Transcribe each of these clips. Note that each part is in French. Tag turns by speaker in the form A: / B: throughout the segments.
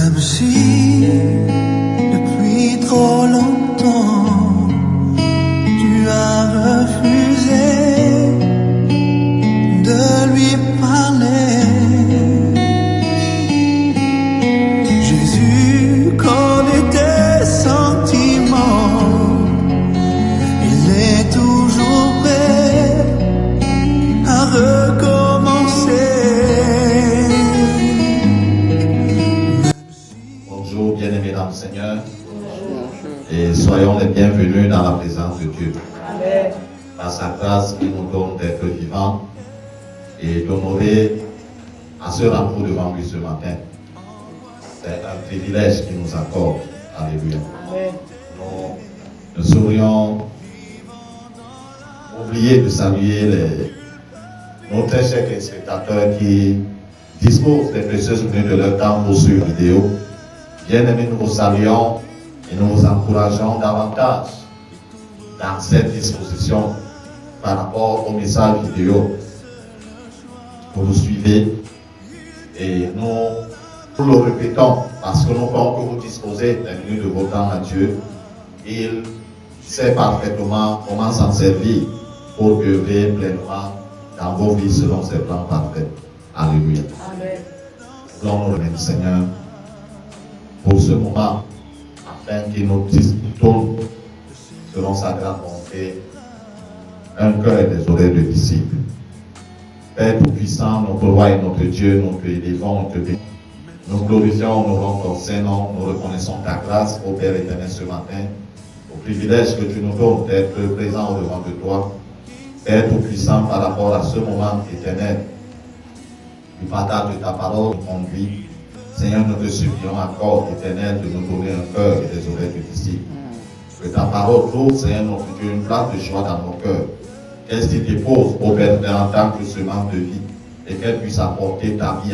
A: Même si depuis trop longtemps tu as refusé de lui parler, Jésus connaît tes sentiments, il est toujours prêt à recommencer.
B: Bonjour bien-aimés dans le Seigneur, et soyons les bienvenus dans la présence de Dieu.
C: Amen.
B: Par sa grâce qui nous donne d'être vivants et d'honorer à se rendre devant lui ce matin. C'est un privilège qu'il nous accorde. Alléluia.
C: Amen.
B: Nous ne saurions oublier de saluer nos très chers téléspectateurs qui disposent des précieuses minutes de leur temps pour suivre vidéo. Bien-aimés, nous vous saluons et nous vous encourageons davantage dans cette disposition par rapport au message vidéo que vous suivez. Et nous le répétons parce que nous croyons que vous disposez des minutes de votre temps à Dieu. Il sait parfaitement comment s'en servir pour œuvrer pleinement dans vos vies selon ses plans parfaits. Alléluia.
C: Amen.
B: Nous nous remercions, Seigneur, pour ce moment, afin qu'il nous disputons selon sa grande bonté un cœur et des oreilles de disciples. Père Tout-Puissant, notre roi et notre Dieu, nous te élevons, nous te bénissons. Nous glorifions, nous rendons ton Saint-Nom, nous reconnaissons ta grâce, ô Père éternel, ce matin, au privilège que tu nous donnes d'être présent au devant de toi. Père Tout-Puissant, par rapport à ce moment éternel, du partage de ta parole nous conduit. Seigneur, nous te supplions encore, éternel, de nous donner un cœur et des oreilles de disciples. Que ta parole trouve, Seigneur, notre Dieu, une place de joie dans nos cœurs. Qu'elle s'y dépose, ô Père, en tant que semence de vie, et qu'elle puisse apporter ta vie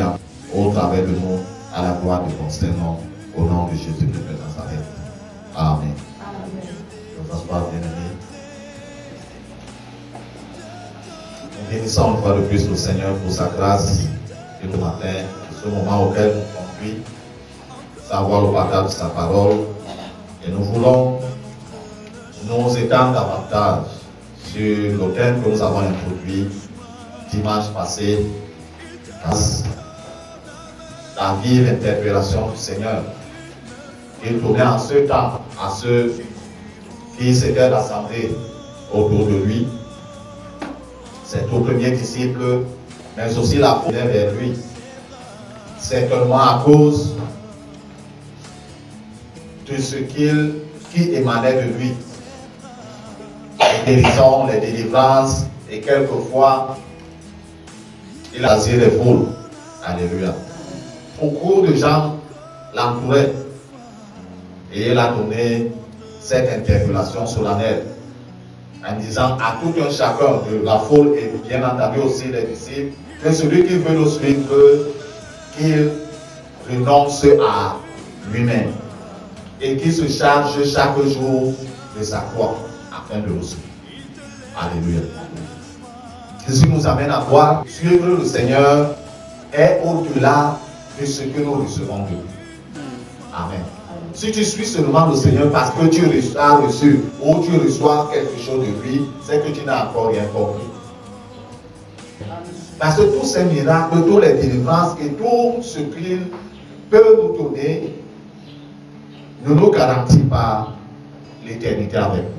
B: au travers de nous, à la gloire de ton Saint-Nom, au nom de Jésus-Christ de Nazareth. Amen.
C: Amen.
B: Nous asseoir, bien-aimés. Nous bénissons une fois de plus le Seigneur pour sa grâce et le matin, ce moment auquel nous conduit, savoir le partage de sa parole. Et nous voulons nous étendre davantage sur le thème que nous avons introduit dimanche passé, la vive interpellation du Seigneur. Il tournait en ce temps à ceux qui s'étaient rassemblés autour de lui. C'est au premier disciple, mais aussi la foule vers lui. Certainement à cause de ce qui émanait de lui. Les guérisons, les délivrances, et quelquefois, il a attiré les foules. Alléluia. Beaucoup de gens l'entouraient et il a donné cette interpellation solennelle en disant à tout un chacun de la foule et bien entendu aussi les disciples que celui qui veut nous suivre, qu'il renonce à lui-même et qu'il se charge chaque jour de sa croix afin de nous suivre. Alléluia. Ceci nous amène à voir suivre le Seigneur est au-delà de ce que nous recevons de lui. Amen. Si tu suis seulement le Seigneur parce que tu as reçu ou tu reçois quelque chose de lui, c'est que tu n'as encore rien compris. Parce que tous ces miracles, toutes les délivrances et tout ce qu'il peut nous donner ne nous garantit pas l'éternité avec nous.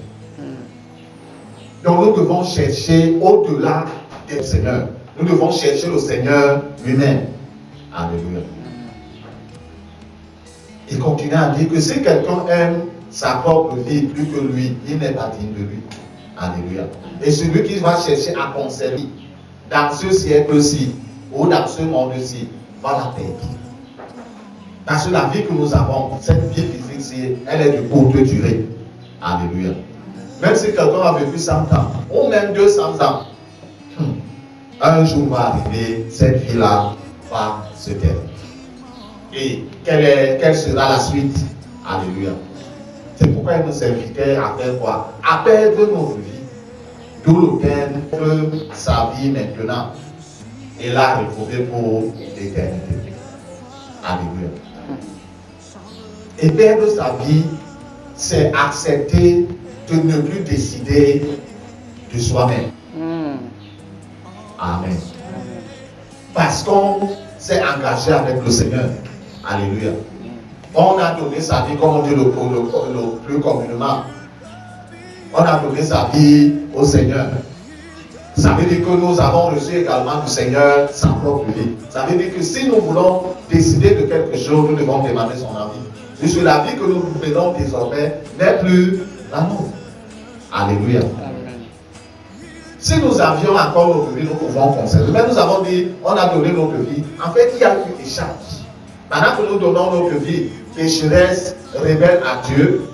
B: Donc nous devons chercher au-delà du Seigneur. Nous devons chercher le Seigneur lui-même. Alléluia. Il continue à dire que si quelqu'un aime sa propre vie plus que lui, il n'est pas digne de lui. Alléluia. Et celui qui va chercher à conserver dans ce siècle-ci ou dans ce monde-ci va la perdre. Parce que la vie que nous avons, cette vie physique, elle est de courte durée. Alléluia. Même si quelqu'un a vécu 100 ans ou même 200 ans, un jour va arriver, cette vie-là va se terminer. Et quelle sera la suite? Alléluia. C'est pourquoi il nous invitait à faire quoi? À perdre notre vie. D'où le terme sa vie maintenant. Et la retrouver pour l'éternité. Alléluia. Et perdre sa vie, c'est accepter de ne plus décider de soi-même. Amen. Parce qu'on s'est engagé avec le Seigneur. Alléluia. On a donné sa vie, comme on dit le plus communément. On a donné sa vie au Seigneur. Ça veut dire que nous avons reçu également du Seigneur sa propre vie. Ça veut dire que si nous voulons décider de quelque chose, nous devons demander son avis. Puisque la vie que nous menons désormais n'est plus la nôtre. Alléluia. Amen. Si nous avions encore notre vie, nous pouvons conserver. Mais nous avons dit, on a donné notre vie. En fait, il y a eu échange. Pendant que nous donnons notre vie, pécheresse, rebelle à Dieu,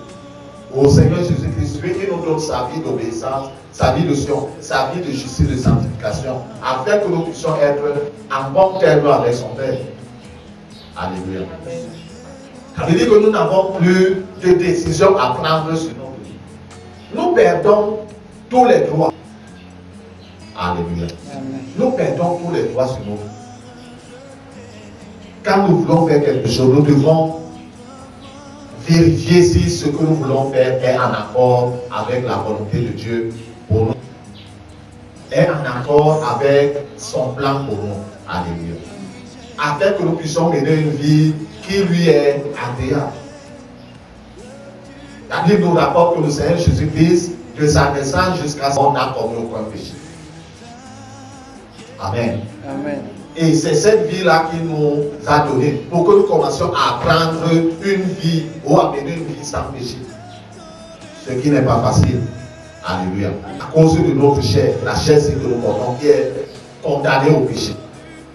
B: au Seigneur Jésus-Christ, lui qui nous donne sa vie d'obéissance, sa vie de sion, sa vie de justice, de sanctification, afin que nous puissions être en bon terme avec son Père. Alléluia. Ça veut dire que nous n'avons plus de décision à prendre sur notre vie. Nous perdons tous les droits. Alléluia. Nous perdons tous les droits sur nous. Quand nous voulons faire quelque chose, nous devons vérifier si ce que nous voulons faire est en accord avec la volonté de Dieu pour nous, est en accord avec son plan pour nous. Alléluia. Afin que nous puissions mener une vie qui lui est agréable. La Bible nous rapporte que le Seigneur Jésus-Christ, de sa naissance jusqu'à son mort, n'a commis aucun péché. Amen. Amen. Et c'est cette vie-là qu'il nous a donnée pour que nous commencions à prendre une vie ou à mener une vie sans péché. Ce qui n'est pas facile. Alléluia. À cause de notre chair, la chair c'est que nous portons qui est condamnée au péché.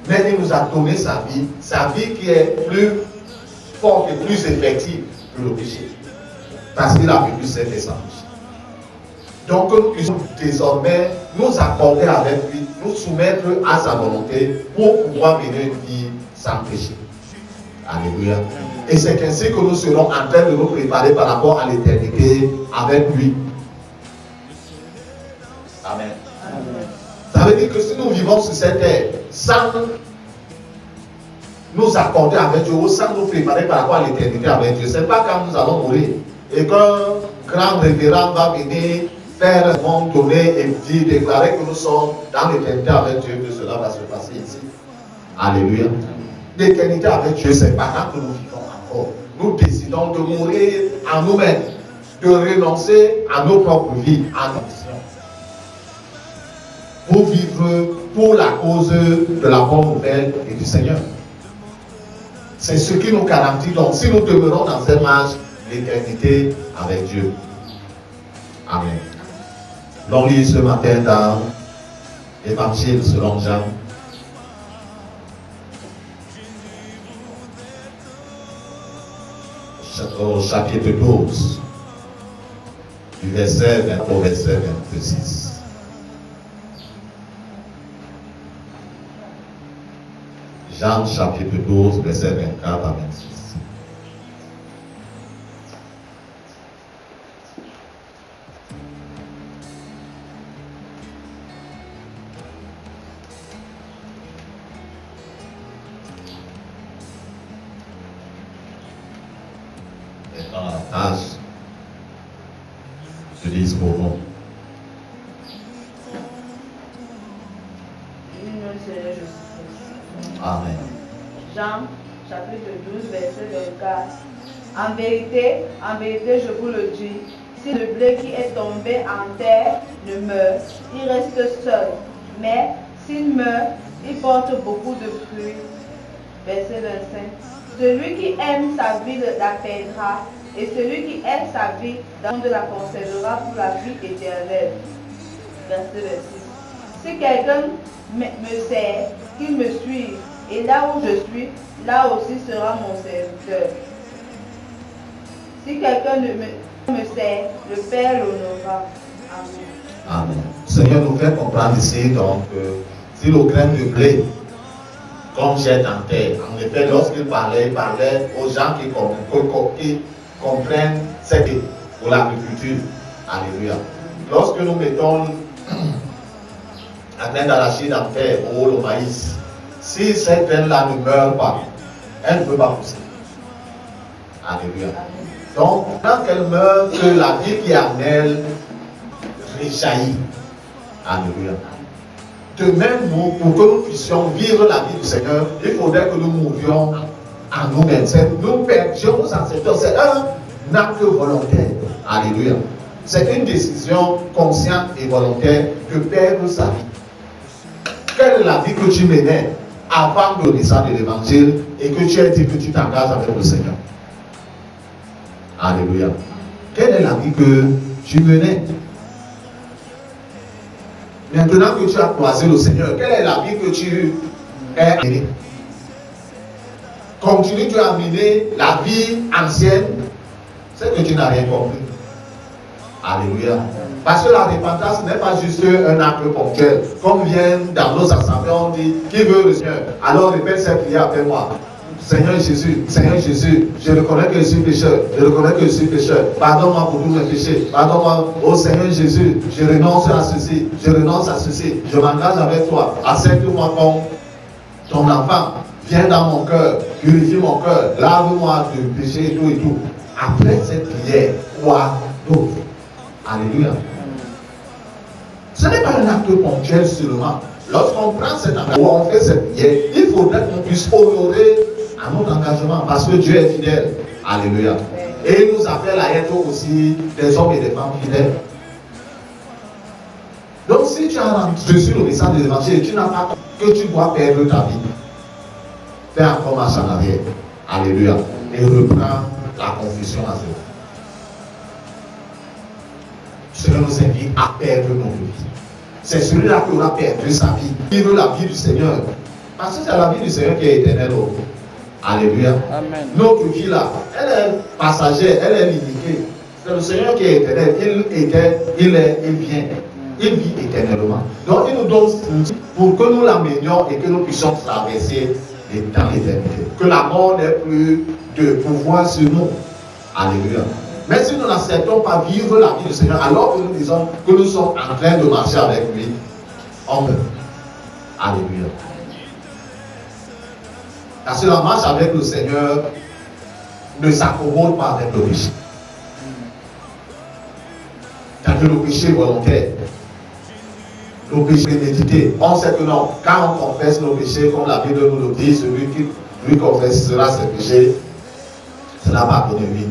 B: Mais il nous a donné sa vie qui est plus forte et plus effective que le péché. Parce qu'il a vécu cette et sans péché. Donc nous puissions désormais nous accorder avec lui, nous soumettre à sa volonté pour pouvoir mener une vie sans péché. Alléluia. Et c'est ainsi que nous serons en train de nous préparer par rapport à l'éternité avec lui. Amen. Amen. Ça veut dire que si nous vivons sur cette terre sans nous accorder avec Dieu, ou sans nous préparer par rapport à l'éternité avec Dieu, ce n'est pas quand nous allons mourir et qu'un grand révérend va venir faire un monde donné et dire, déclarer que nous sommes dans l'éternité avec Dieu, que cela va se passer ici. Alléluia. L'éternité avec Dieu, c'est pendant que nous vivons encore. Nous décidons de mourir en nous-mêmes, de renoncer à nos propres vies, à nos missions, pour vivre pour la cause de la bonne nouvelle et du Seigneur. C'est ce qui nous garantit. Donc, si nous demeurons dans cette marche, l'éternité avec Dieu. Amen. L'on lit ce matin dans l'Évangile selon Jean. Au chapitre 12, du verset 20 au verset 26. Jean chapitre 12, verset 24 à 26. Dans la tâche, je lis pour nous. Amen.
C: Jean, chapitre 12, verset 24. En vérité, je vous le dis, si le blé qui est tombé en terre ne meurt, il reste seul. Mais s'il meurt, il porte beaucoup de fruits. Verset 25. Celui qui aime sa vie la perdra, et celui qui aime sa vie la conservera pour la vie éternelle. Verset 26. Si quelqu'un me sert, qu'il me suive, et là où je suis, là aussi sera mon serviteur. Si quelqu'un me sert, le Père l'honorera. Amen.
B: Amen. Seigneur nous fait comprendre ici donc si le grain de blé, comme jette en terre, en effet, lorsqu'il parlait, il parlait aux gens qui comprennent cette pour l'agriculture. Alléluia. Lorsque nous mettons la graine d'arachide en terre ou le maïs, si cette graine-là ne meurt pas, elle ne peut pas pousser. Alléluia. Donc, quand elle meurt, que la vie qui est en elle réjaillit. Alléluia. De même, pour que nous puissions vivre la vie du Seigneur, il faudrait que nous mourions en nous-mêmes. Nous perdions nos ancêtres. C'est un acte volontaire. Alléluia. C'est une décision consciente et volontaire de perdre sa vie. Quelle est la vie que tu menais avant de descendre de l'évangile et que tu as dit que tu t'engages avec le Seigneur? Alléluia. Quelle est la vie que tu menais? Maintenant que tu as croisé le Seigneur, quelle est la vie que tu as menée? Continue-tu à mener la vie ancienne? C'est que tu n'as rien compris. Alléluia. Parce que la repentance n'est pas juste un acte ponctuel. Comme vient dans nos assemblées, on dit, qui veut le Seigneur? Alors répète cette prière après moi. Seigneur Jésus, je reconnais que je suis pécheur, pardonne-moi pour tous mes péchés, pardonne-moi, oh Seigneur Jésus, je renonce à ceci, je m'engage avec toi, accepte-moi comme ton enfant, viens dans mon cœur, purifie mon cœur, lave-moi du péché et tout. Après cette prière, quoi d'autre? Alléluia. Ce n'est pas un acte ponctuel seulement. Lorsqu'on prend cet engagement, on fait cette prière, il faudrait qu'on puisse honorer à notre engagement parce que Dieu est fidèle. Alléluia. Et il nous appelle à être aussi des hommes et des femmes fidèles. Donc si tu as reçu le message de l'évangile, tu n'as pas que tu dois perdre ta vie. Fais encore marche en arrière. Alléluia. Et reprends la confession à zéro. Cela nous invite à perdre notre vie. C'est celui-là qui aura perdu sa vie. Vivre la vie du Seigneur. Parce que c'est la vie du Seigneur qui est éternelle. Alléluia. Amen. Notre vie là, elle est passagère, elle est limitée. C'est le Seigneur qui est éternel. Il vient. Il vit éternellement. Donc il nous donne pour que nous l'amenions et que nous puissions traverser dans l'éternité. Que la mort n'ait plus de pouvoir sur nous. Alléluia. Mais si nous n'acceptons pas vivre la vie du Seigneur, alors que nous disons que nous sommes en train de marcher avec lui, on meurt. Alléluia. Parce que la marche avec le Seigneur ne s'accommode pas avec le péché. C'est-à-dire le péché volontaire. Le péché médité. On sait que non, quand on confesse nos péchés, comme la Bible nous le dit, celui qui lui confessera ses péchés, cela va donner vie.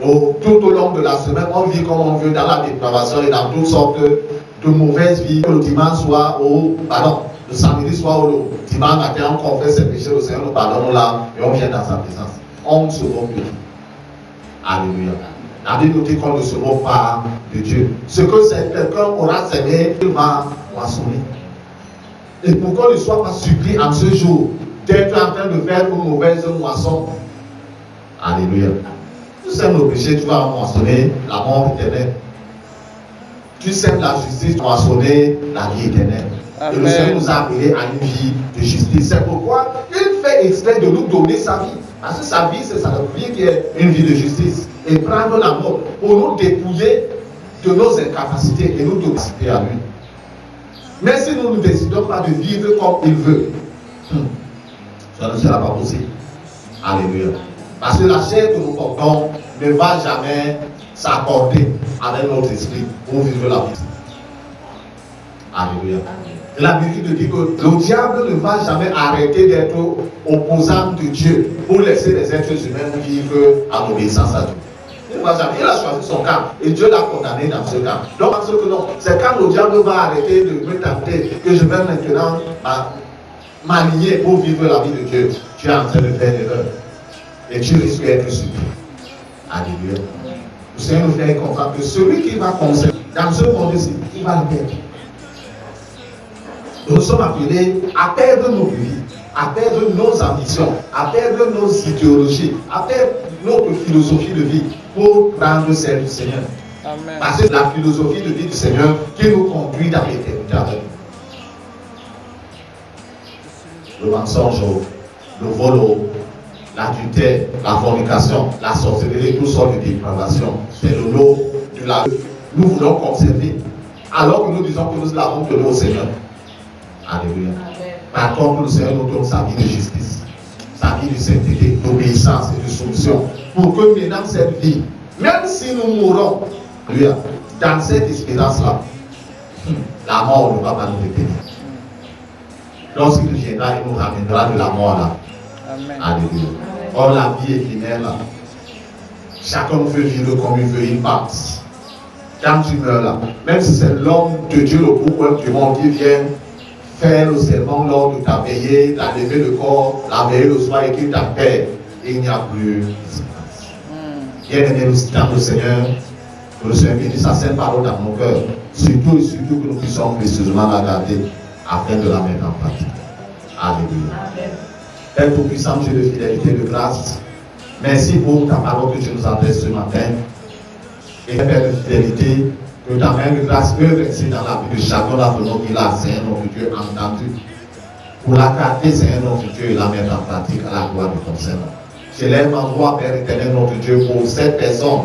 B: Tout au long de la semaine, on vit comme on veut dans la dépravation et dans toutes sortes de mauvaises vies. Le dimanche soit le samedi soir ou le dimanche matin, on confesse ses péchés, le Seigneur nous pardonne là et on vient dans sa présence. On ne se moque de Dieu. Alléluia. La Bible nous dit qu'on ne se moque pas de Dieu. Ce que quelqu'un aura semé, il va moissonner. Et pour qu'on ne soit pas surpris en ce jour d'être en train de faire une mauvaise moisson. Alléluia. Tu sèmes le péché, tu vas moissonner la mort éternelle. Tu sèmes la justice, tu vas moissonner la vie éternelle. Amen. Et le Seigneur nous a appelés à une vie de justice. C'est pourquoi il fait exprès de nous donner sa vie. Parce que sa vie, c'est sa vie qui est une vie de justice. Et prendre la mort pour nous dépouiller de nos incapacités et nous donner à lui. Mais si nous ne décidons pas de vivre comme il veut, ça ne sera pas possible. Alléluia. Parce que la chair que nous portons ne va jamais s'accorder avec notre esprit pour vivre la vie. Alléluia. Et la Bible dit que le diable ne va jamais arrêter d'être opposant de Dieu pour laisser les êtres humains vivre en obéissance à Dieu. Il ne va jamais. Il a choisi son camp et Dieu l'a condamné dans ce camp. Donc, parce que non, c'est quand le diable va arrêter de me tenter que je vais maintenant m'aligner pour vivre la vie de Dieu. Tu es en train de faire l'erreur. Et tu risques d'être surpris. Alléluia. Le Seigneur nous fait comprendre que celui qui va conserver dans ce monde-ci, il va le perdre. Nous sommes appelés à perdre nos vies, à perdre nos ambitions, à perdre nos idéologies, à perdre notre philosophie de vie pour prendre celle du Seigneur. Amen. Parce que c'est la philosophie de vie du Seigneur qui nous conduit dans l'éternité avec nous. Le mensonge, le vol, l'adultère, la fornication, la sorcellerie, toutes sortes de dépravations, c'est le lot de la vie. Nous voulons conserver, alors que nous disons que nous l'avons donné au Seigneur. Alléluia. Par contre, le Seigneur nous donne sa vie de justice, sa vie de sainteté, d'obéissance et de soumission pour que maintenant cette vie, même si nous mourons, dans cette espérance-là, la mort ne va pas nous retenir. Lorsqu'il viendra, il nous ramènera de la mort là. Amen. Alléluia. Or, la vie éternelle là, chacun veut vivre comme il veut, il passe. Quand tu meurs là, même si c'est l'homme de Dieu, le groupe du monde qui vient faire le serment lors de ta veillée, d'enlever le corps, la veillée le soir et qu'il t'appelle, il n'y a plus d'espérance. Bien-aimés, nous citons le Seigneur, que le Seigneur bénisse sa sainte parole dans nos cœurs, surtout et surtout que nous puissions précieusement la garder afin de la mettre en pratique. Alléluia. Père tout-puissant, Dieu de fidélité, de grâce, merci pour ta parole que tu nous adresses ce matin. Et Père de fidélité, que ta main de grâce œuvre ainsi dans la vie de chacun d'entre nous qui l'a, Seigneur notre Dieu, entendu. Pour la garder, Seigneur notre Dieu, et la mettre en pratique à la gloire de ton Seigneur. Je lève ma voix, Père éternel, notre Dieu, pour cette personne,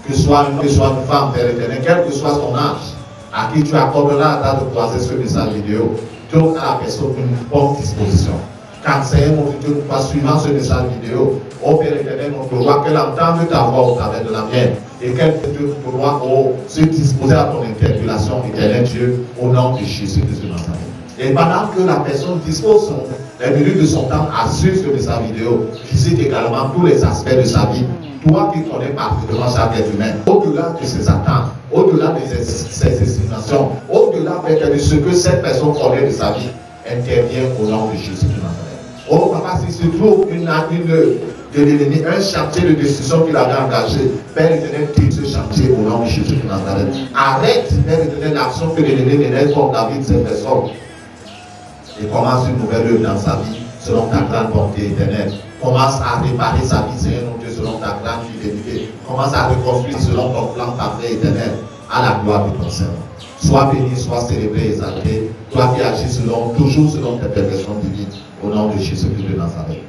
B: que soit une femme, Père éternel, quel que soit son âge, à qui tu accorderas la date de croiser ce message vidéo, donne à la personne une bonne disposition. Quand Seigneur notre Dieu, nous pas suivant ce message vidéo, ô Père éternel, notre roi, qu'elle entende ta voix au travers de la mienne, et qu'elle te doit se disposer à ton interpellation, éternel Dieu, au nom de Jésus-Christ de Nazareth. Et pendant que la personne dispose les minutes de son temps à suivre ce message vidéo, visite également tous les aspects de sa vie, toi qui connais parfaitement chaque être humain, au-delà de ses attentes, au-delà de ses estimations, au-delà de ce que cette personne connaît de sa vie, intervient au nom de Jésus de Nazareth. Oh papa, si se trouve une de l'ennemi, un chantier de destruction qu'il avait engagé, Père éternel, quitte ce chantier au nom de Jésus de Nazareth. Arrête, Père éternel, l'action que l'ennemi menait comme David, cette personne. Et commence une nouvelle œuvre dans sa vie, selon ta grande bonté éternelle. Commence à réparer sa vie, Seigneur, mon Dieu, selon ta grande fidélité. Commence à reconstruire selon ton plan parfait éternel, à la gloire de ton Seigneur. Sois béni, sois célébré, exalté. Toi qui agis toujours selon tes perfections divines, au nom de Jésus-Christ de Nazareth.